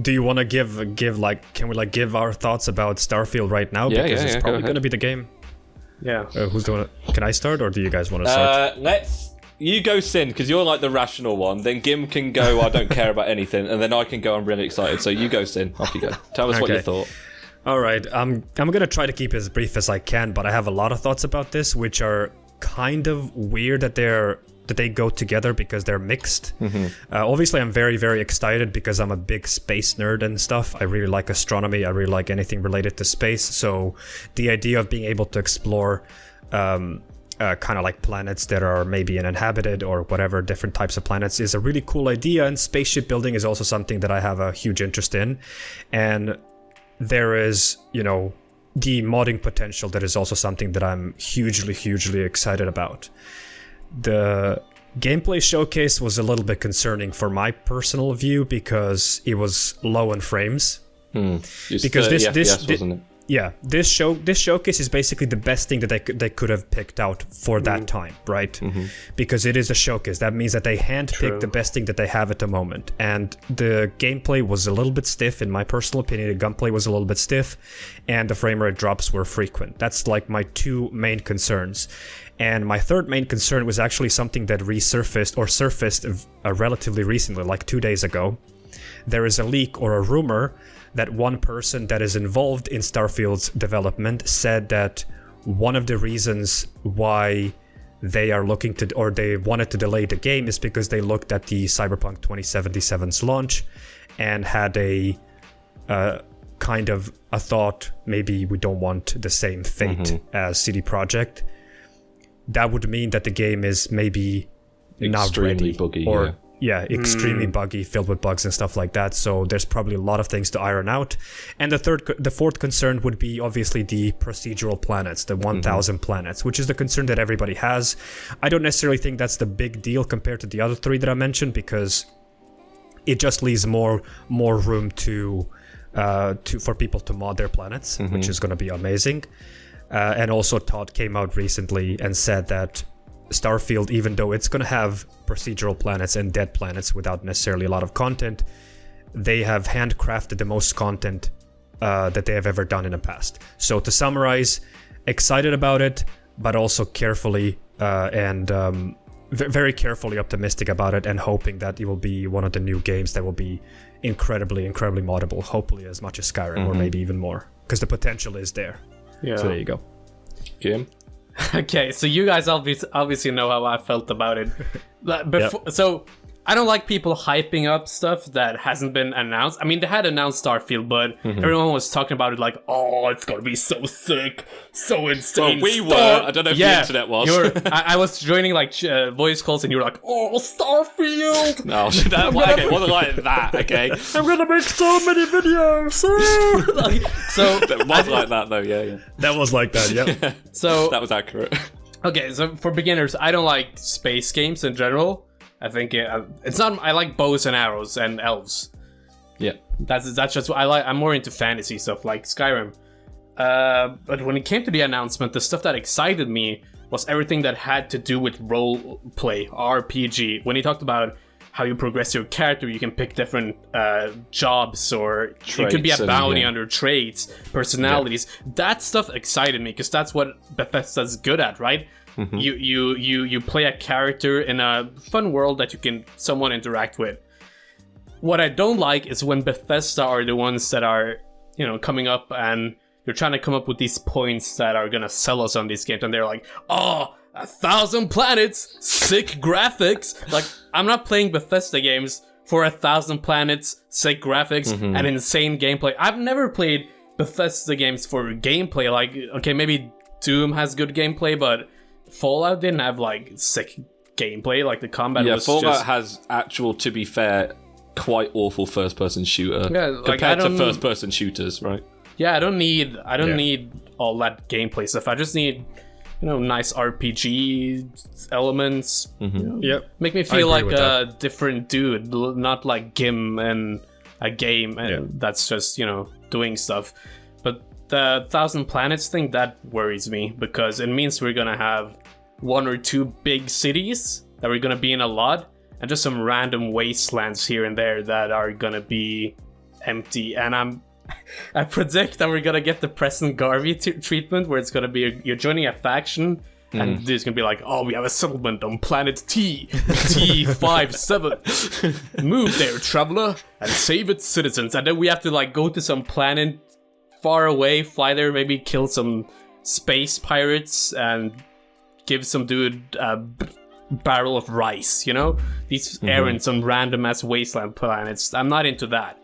Do you want to give like, can we like give our thoughts about Starfield right now? Because it's probably going to be the game. Yeah. Who's going to... Can I start, or do you guys want to start? You go, Sin, because you're like the rational one. Then Gim can go, I don't care about anything. And then I can go, I'm really excited. So you go, Sin. Off you go. Tell us what you thought. All right. I'm going to try to keep it as brief as I can, but I have a lot of thoughts about this, which are kind of weird that they go together because they're mixed. Obviously, I'm very, very excited because I'm a big space nerd and stuff. I really like astronomy. I really like anything related to space. So the idea of being able to explore kind of like planets that are maybe uninhabited or whatever, different types of planets, is a really cool idea. And spaceship building is also something that I have a huge interest in. And there is, you know, the modding potential that is also something that I'm hugely, hugely excited about. The gameplay showcase was a little bit concerning for my personal view because it was low in frames. Because this wasn't it? Yeah, this showcase is basically the best thing that they could have picked out for that time, right? Because it is a showcase. That means that they handpicked the best thing that they have at the moment. And the gameplay was a little bit stiff, in my personal opinion. The gunplay was a little bit stiff, and the frame rate drops were frequent. That's like my two main concerns. And my third main concern was actually something that surfaced relatively recently, like 2 days ago. There is a leak or a rumor that one person that is involved in Starfield's development said that one of the reasons why they are looking to, or they wanted to delay the game, is because they looked at the Cyberpunk 2077's launch and had a kind of a thought, maybe we don't want the same fate as CD Projekt. That would mean that the game is maybe not ready, buggy, or extremely buggy, filled with bugs and stuff like that. So there's probably a lot of things to iron out. And the fourth concern would be obviously the procedural planets, the 1,000 planets, which is the concern that everybody has. I don't necessarily think that's the big deal compared to the other three that I mentioned, because it just leaves more room for people to mod their planets, which is going to be amazing. And also Todd came out recently and said that Starfield, even though it's going to have procedural planets and dead planets without necessarily a lot of content, they have handcrafted the most content that they have ever done in the past. So to summarize, excited about it, but also carefully and very carefully optimistic about it, and hoping that it will be one of the new games that will be incredibly, incredibly moddable, hopefully as much as Skyrim, or maybe even more, because the potential is there. Yeah. So there you go. Jim? Okay, so you guys obviously know how I felt about it. So I don't like people hyping up stuff that hasn't been announced. I mean, they had announced Starfield, but everyone was talking about it like, oh, it's gonna be so sick, so insane. Well, we were. I don't know if the internet was. I was joining like voice calls, and you were like, oh, Starfield. No, okay, it wasn't like that. Okay, I'm gonna make so many videos. So it was like that though. Yeah. That was like that. Yeah. So that was accurate. Okay, so for beginners, I don't like space games in general. I think it's not. I like bows and arrows and elves. Yeah, that's just what I like. I'm more into fantasy stuff like Skyrim. But when it came to the announcement, the stuff that excited me was everything that had to do with role play, RPG. When he talked about how you progress your character, you can pick different jobs, or traits, it could be a bounty under traits, personalities. Yeah. That stuff excited me because that's what Bethesda's good at, right? You play a character in a fun world that you can somewhat interact with. What I don't like is when Bethesda are the ones that are, coming up and they're trying to come up with these points that are gonna sell us on these games, and they're like, oh, 1,000 planets, sick graphics. Like, I'm not playing Bethesda games for 1,000 planets, sick graphics, and insane gameplay. I've never played Bethesda games for gameplay. Like, okay, maybe Doom has good gameplay, but Fallout didn't have like sick gameplay. Like the combat was Fallout has actual, to be fair, quite awful first-person shooter compared to first-person shooters, right? Yeah, I don't need all that gameplay stuff. I just need nice RPG elements. Make me feel like a different dude, not like Gim and a game, and that's just doing stuff. But the 1,000 planets thing, that worries me, because it means we're gonna have 1 or 2 big cities that we're gonna be in a lot, and just some random wastelands here and there that are gonna be empty, and I predict that we're gonna get the Preston Garvey treatment, where it's gonna be you're joining a faction, and there's gonna be like, oh, we have a settlement on planet T57. Move there, traveler, and save its citizens. And then we have to like go to some planet far away, fly there, maybe kill some space pirates, and give some dude a barrel of rice. You know, these errands on random ass wasteland planets. I'm not into that.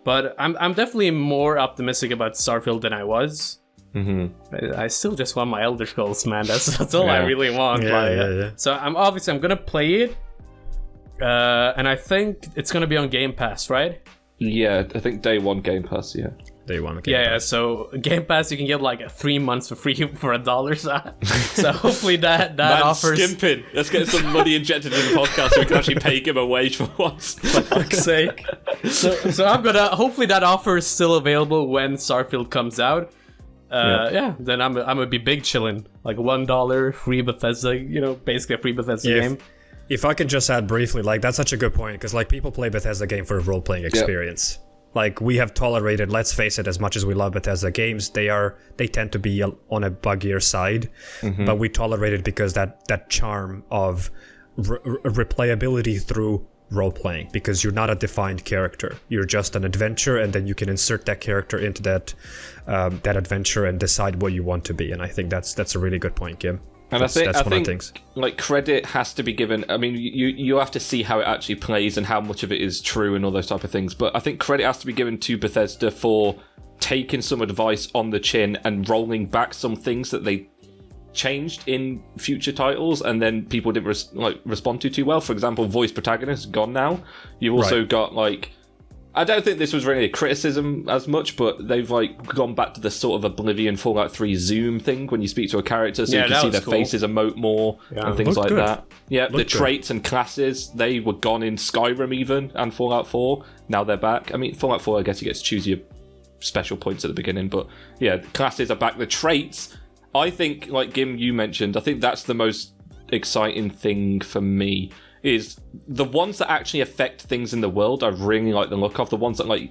But I'm definitely more optimistic about Starfield than I was. I still just want my Elder Scrolls, man. That's all I really want. So I'm gonna play it, and I think it's gonna be on Game Pass, right? Yeah, I think day one Game Pass. Yeah. Day one Game Pass. Yeah. So Game Pass, you can get like 3 months for free for $1. So hopefully that Man, offers. skimping. Let's get some money injected in the podcast so we can actually pay him a wage for once. For fuck's sake. So I'm gonna hopefully that offer is still available when Starfield comes out. Then I'm gonna be big chillin', like $1 free Bethesda, basically a free Bethesda game. If I can just add briefly, like that's such a good point, because like people play Bethesda game for a role-playing experience. Like we have tolerated, let's face it, as much as we love Bethesda games, they tend to be on a buggier side, but we tolerate it because that charm of replayability through role-playing, because you're not a defined character, you're just an adventure, and then you can insert that character into that adventure and decide what you want to be. And I think that's a really good point, Kim. And I think like credit has to be given. I mean, you have to see how it actually plays and how much of it is true and all those type of things. But I think credit has to be given to Bethesda for taking some advice on the chin and rolling back some things that they changed in future titles, and then people didn't respond to too well. For example, voice protagonist gone now. You've also got like, I don't think this was really a criticism as much, but they've like gone back to the sort of Oblivion Fallout 3 zoom thing when you speak to a character, so you can see their faces emote more and things like that. Yeah, the traits and classes, they were gone in Skyrim even and Fallout 4. Now they're back. I mean, Fallout 4, I guess you get to choose your special points at the beginning, but yeah, the classes are back. The traits, I think, like Gim, you mentioned, I think that's the most exciting thing for me, is the ones that actually affect things in the world. I really like the look of the ones that, like,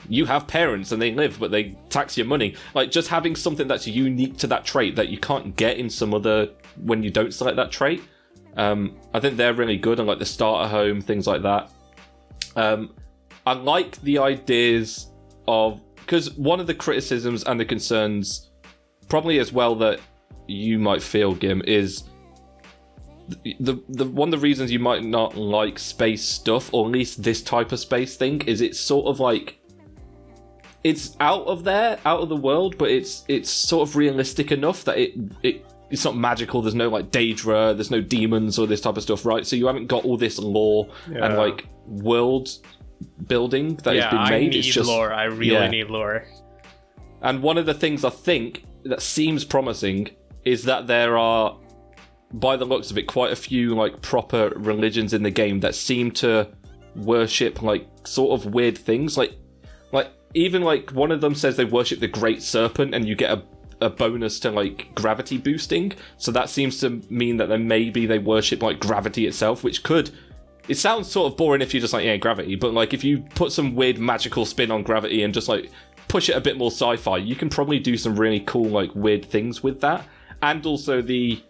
you have parents and they live, but they tax your money. Like, just having something that's unique to that trait that you can't get in some other, when you don't select that trait. I think they're really good, and like the starter home, things like that. I like the ideas of, because one of the criticisms and the concerns, probably as well, that you might feel, Gim, is the one of the reasons you might not like space stuff, or at least this type of space thing, is it's sort of like, it's out of the world, but it's sort of realistic enough that it's not magical. There's no like Daedra, there's no demons or this type of stuff, right? So you haven't got all this lore and like world building that has been made. I need lore. I really need lore. And one of the things I think that seems promising is that there are, by the looks of it, quite a few like proper religions in the game that seem to worship like sort of weird things. Like even like one of them says they worship the Great Serpent, and you get a bonus to like gravity boosting. So that seems to mean that then maybe they worship like gravity itself, which could. It sounds sort of boring if you're just like, gravity, but like if you put some weird magical spin on gravity and just like push it a bit more sci-fi, you can probably do some really cool like weird things with that. And also the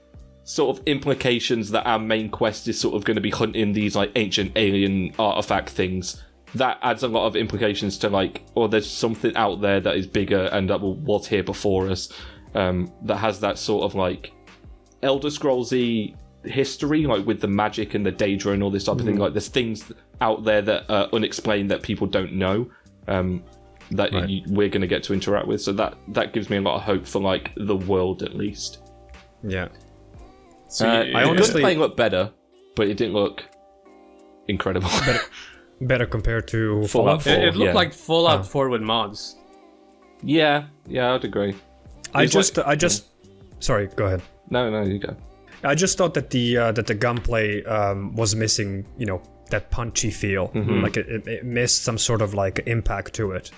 sort of implications that our main quest is sort of going to be hunting these like ancient alien artifact things. That adds a lot of implications to like, or there's something out there that is bigger and that was here before us, that has that sort of like Elder Scrolls-y history, like with the magic and the Daedra and all this type of thing. Like there's things out there that are unexplained that people don't know, that we're going to get to interact with. So that gives me a lot of hope for like the world, at least. Yeah. So I honestly playing looked better, but it didn't look incredible. Better compared to Fallout 4. It looked like Fallout 4 with mods. Yeah, I'd agree. I just sorry, go ahead. No, you go. I just thought that the gunplay was missing, that punchy feel. Like it missed some sort of like impact to it.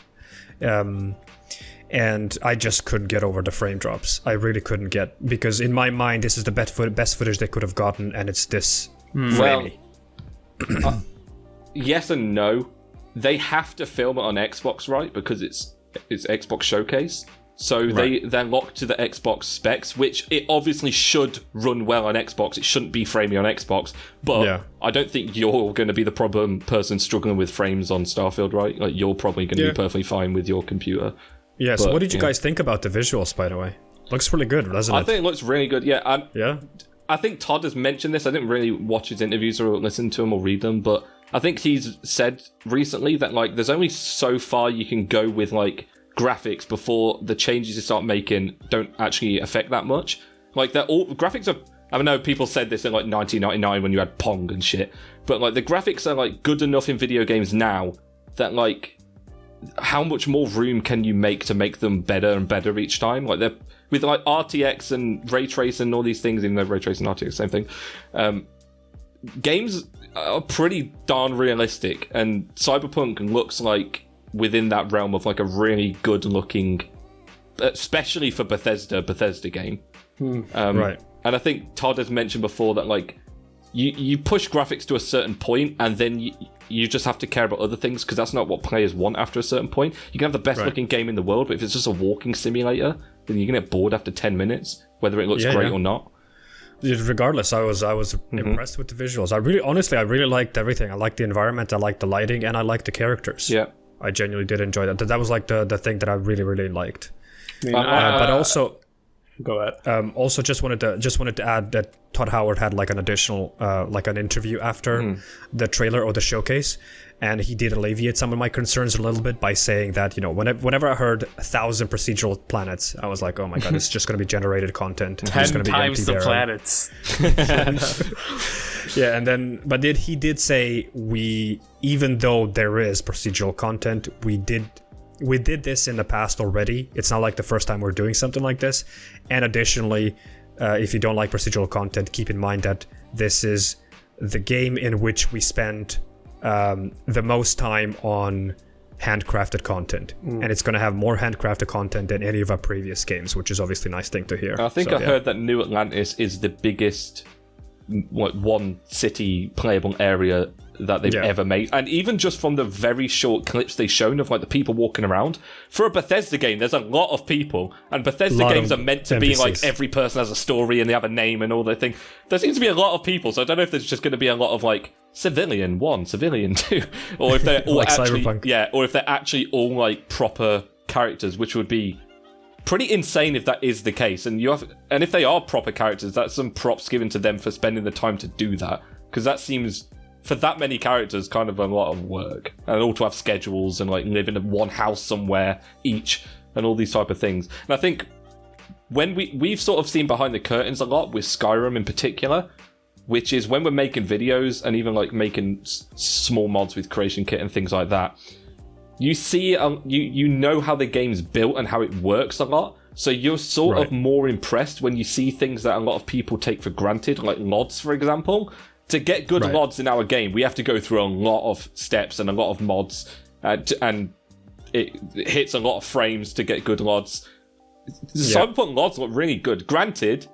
And I just couldn't get over the frame drops. I really couldn't get, because in my mind this is the best footage they could have gotten, and it's this framey. Yes and no, they have to film it on Xbox, right? Because it's Xbox Showcase. So they're locked to the Xbox specs, which it obviously should run well on Xbox. It shouldn't be framing on Xbox. But I don't think you're going to be the person struggling with frames on Starfield, right? Like, you're probably going to be perfectly fine with your computer. Yeah, so what did you guys think about the visuals, by the way? Looks really good, doesn't it? I think it looks really good, yeah. I think Todd has mentioned this. I didn't really watch his interviews or listen to him or read them, but I think he's said recently that, like, there's only so far you can go with, like, graphics before the changes you start making don't actually affect that much. Like, they're all graphics are. I know people said this in like 1999 when you had Pong and shit, but like the graphics are like good enough in video games now that, like, how much more room can you make to make them better and better each time? Like, they're with like RTX and ray tracing and all these things, even though ray tracing and RTX same thing. Games are pretty darn realistic, and Cyberpunk looks like within that realm of like a really good looking, especially for Bethesda game. Right. And I think Todd has mentioned before that, like, you push graphics to a certain point and then you just have to care about other things, because that's not what players want after a certain point. You can have the best looking game in the world, but if it's just a walking simulator, then you're gonna get bored after 10 minutes, whether it looks great or not. Regardless, I was impressed with the visuals. I really liked everything. I liked the environment, I liked the lighting, and I liked the characters. Yeah. I genuinely did enjoy that. That was like the thing that I really, really liked. But also, go ahead. Also, just wanted to add that Todd Howard had like an additional like an interview after the trailer or the showcase, and he did alleviate some of my concerns a little bit by saying that, you know, whenever I heard 1,000 procedural planets, I was like, oh my god, it's just going to be generated content. 10 times the planets. Yeah, and then, he did say even though there is procedural content, we did this in the past already. It's not like the first time we're doing something like this. And additionally, if you don't like procedural content, keep in mind that this is the game in which we spend the most time on handcrafted content, and it's going to have more handcrafted content than any of our previous games, which is obviously a nice thing to hear. I think I heard that New Atlantis is the biggest one city playable area that they've ever made, and even just from the very short clips they've shown of like the people walking around, for a Bethesda game there's a lot of people, and Bethesda games are meant to NPCs. Be like every person has a story and they have a name and all that thing. There seems to be a lot of people, so I don't know if there's just going to be a lot of like Civilian 1, Civilian 2, or if they're all like actually Cyberpunk. Or if they're actually all like proper characters, which would be pretty insane if that is the case. And if they are proper characters, that's some props given to them for spending the time to do that, because that seems, for that many characters, kind of a lot of work, and all to have schedules and like live in one house somewhere each and all these type of things. And I think when we've sort of seen behind the curtains a lot with Skyrim in particular, which is when we're making videos and even like making small mods with Creation Kit and things like that, you see, you know how the game's built and how it works a lot. So you're sort of more impressed when you see things that a lot of people take for granted, like mods, for example. To get good mods in our game, we have to go through a lot of steps and a lot of mods, and it hits a lot of frames to get good mods. Cyberpunk mods look really good. Granted,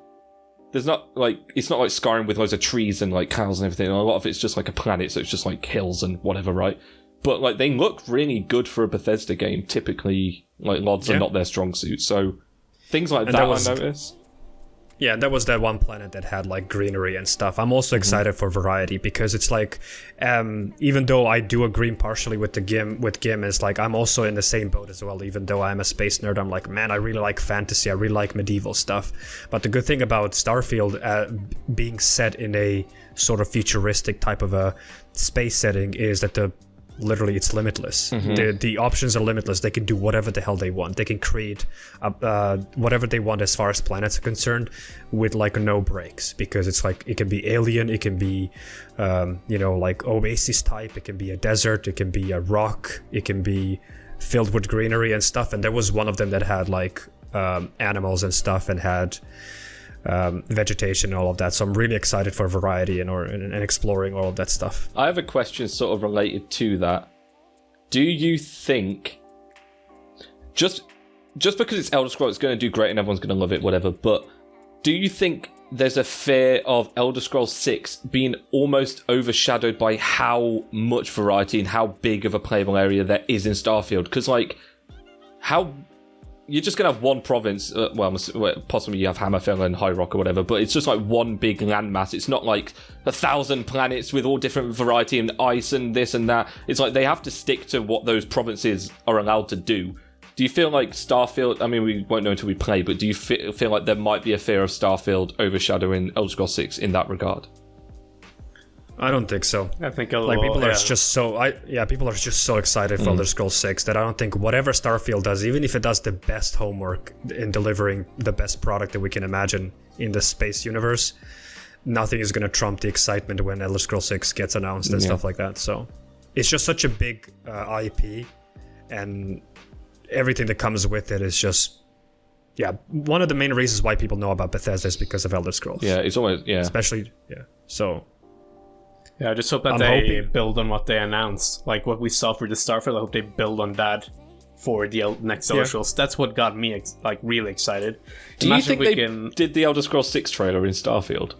it's not like Skyrim with loads of trees and like cows and everything. A lot of it's just like a planet, so it's just like hills and whatever, right? But like they look really good for a Bethesda game. Typically, like mods are not their strong suit, so things like that I notice. Yeah, that was that one planet that had like greenery and stuff. I'm also excited for variety, because it's like, even though I do agree partially with Gim, is like I'm also in the same boat as well. Even though I'm a space nerd, I'm like, man, I really like fantasy. I really like medieval stuff. But the good thing about Starfield being set in a sort of futuristic type of a space setting is that literally it's limitless. The options are limitless. They can do whatever the hell they want. They can create whatever they want as far as planets are concerned, with like no breaks, because it's like it can be alien, it can be like oasis type, it can be a desert, it can be a rock, it can be filled with greenery and stuff. And there was one of them that had like animals and stuff, and had vegetation and all of that. So I'm really excited for variety and exploring all of that stuff. I have a question sort of related to that. Do you think, just because it's Elder Scrolls, it's going to do great and everyone's going to love it, whatever, but do you think there's a fear of Elder Scrolls 6 being almost overshadowed by how much variety and how big of a playable area there is in Starfield. Because, like, how... You're just going to have one province, possibly you have Hammerfell and High Rock or whatever, but it's just like one big landmass. It's not like 1,000 planets with all different variety and ice and this and that. It's like they have to stick to what those provinces are allowed to do. Do you feel like Starfield, I mean, we won't know until we play, but do you feel like there might be a fear of Starfield overshadowing Elder Scrolls 6 in that regard? I don't think so. I think people are just people are just so excited for Elder Scrolls 6 that I don't think whatever Starfield does, even if it does the best homework in delivering the best product that we can imagine in the space universe, nothing is going to trump the excitement when Elder Scrolls 6 gets announced and stuff like that. So it's just such a big IP, and everything that comes with it is just one of the main reasons why people know about Bethesda is because of Elder Scrolls. Yeah, it's always especially so. Yeah, I just hope that they build on what they announced. Like what we saw for the Starfield, I hope they build on that for the next Elder Scrolls. That's what got me really excited. Do you think they did the Elder Scrolls 6 trailer in Starfield?